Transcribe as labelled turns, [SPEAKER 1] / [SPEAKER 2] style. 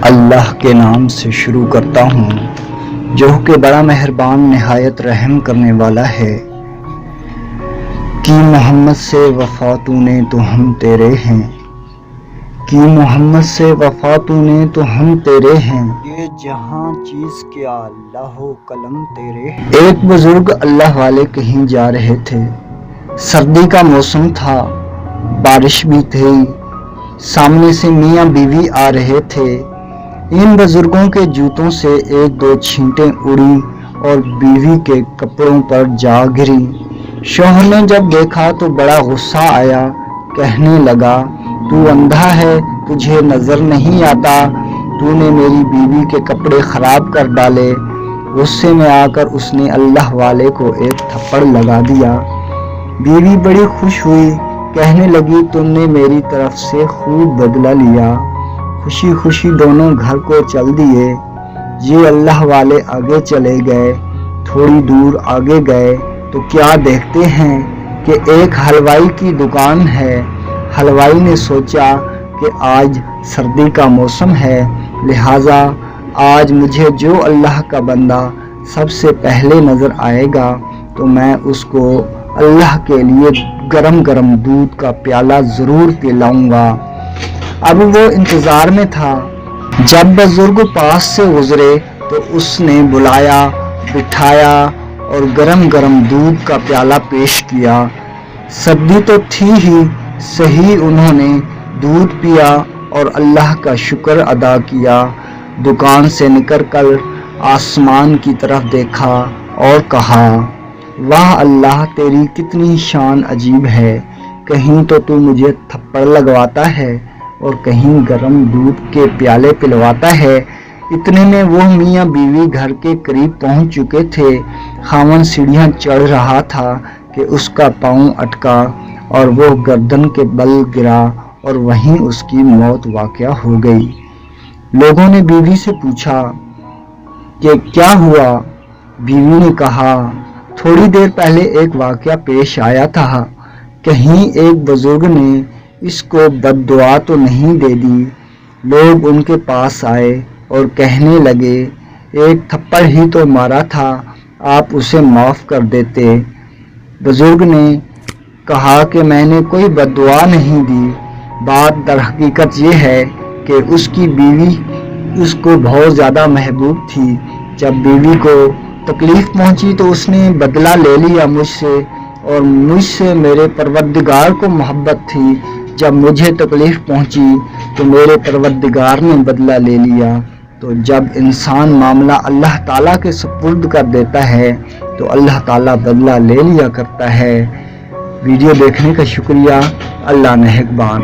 [SPEAKER 1] اللہ کے نام سے شروع کرتا ہوں جو کہ بڑا مہربان نہایت رحم کرنے والا ہے۔ کی محمد سے وفا تو نے تو ہم تیرے ہیں، کی محمد سے وفا تو نے تو ہم تیرے ہیں، یہ جہاں چیز کیا لاہو قلم تیرے ہیں۔ ایک بزرگ اللہ والے کہیں جا رہے تھے، سردی کا موسم تھا، بارش بھی تھی، سامنے سے میاں بیوی آ رہے تھے۔ ان بزرگوں کے جوتوں سے ایک دو چھینٹیں اڑی اور بیوی کے کپڑوں پر جا گری۔ شوہر نے جب دیکھا تو بڑا غصہ آیا، کہنے لگا تو اندھا ہے، تجھے نظر نہیں آتا، تو نے میری بیوی کے کپڑے خراب کر ڈالے۔ غصے میں آ کر اس نے اللہ والے کو ایک تھپڑ لگا دیا۔ بیوی بڑی خوش ہوئی، کہنے لگی تم نے میری طرف سے خوب بدلہ لیا۔ خوشی خوشی دونوں گھر کو چل دیے۔ یہ اللہ والے آگے چلے گئے، تھوڑی دور آگے گئے تو کیا دیکھتے ہیں کہ ایک حلوائی کی دکان ہے۔ حلوائی نے سوچا کہ آج سردی کا موسم ہے، لہٰذا آج مجھے جو اللہ کا بندہ سب سے پہلے نظر آئے گا تو میں اس کو اللہ کے لیے گرم گرم دودھ کا پیالہ ضرور پلاؤں گا۔ اب وہ انتظار میں تھا، جب بزرگ پاس سے گزرے تو اس نے بلایا، بٹھایا اور گرم گرم دودھ کا پیالہ پیش کیا۔ سردی تو تھی ہی صحیح، انہوں نے دودھ پیا اور اللہ کا شکر ادا کیا۔ دکان سے نکل کر آسمان کی طرف دیکھا اور کہا واہ اللہ، تیری کتنی شان عجیب ہے، کہیں تو مجھے تھپڑ لگواتا ہے اور کہیں گرم دودھ کے پیالے پلواتا ہے۔ اتنے میں وہ میاں بیوی گھر کے قریب پہنچ چکے تھے۔ خاوند سیڑھیاں چڑھ رہا تھا کہ اس کا پاؤں اٹکا اور وہ گردن کے بل گرا اور وہیں اس کی موت واقع ہو گئی۔ لوگوں نے بیوی سے پوچھا کہ کیا ہوا؟ بیوی نے کہا تھوڑی دیر پہلے ایک واقعہ پیش آیا تھا، کہیں ایک بزرگ نے اس کو بد دعا تو نہیں دے دی۔ لوگ ان کے پاس آئے اور کہنے لگے ایک تھپڑ ہی تو مارا تھا، آپ اسے معاف کر دیتے۔ بزرگ نے کہا کہ میں نے کوئی بد دعا نہیں دی، بات در حقیقت یہ ہے کہ اس کی بیوی اس کو بہت زیادہ محبوب تھی۔ جب بیوی کو تکلیف پہنچی تو اس نے بدلہ لے لیا مجھ سے، اور مجھ سے میرے پروردگار کو محبت تھی۔ جب مجھے تکلیف پہنچی تو میرے پروردگار نے بدلہ لے لیا۔ تو جب انسان معاملہ اللہ تعالیٰ کے سپرد کر دیتا ہے تو اللہ تعالیٰ بدلہ لے لیا کرتا ہے۔ ویڈیو دیکھنے کا شکریہ، اللہ نگہبان۔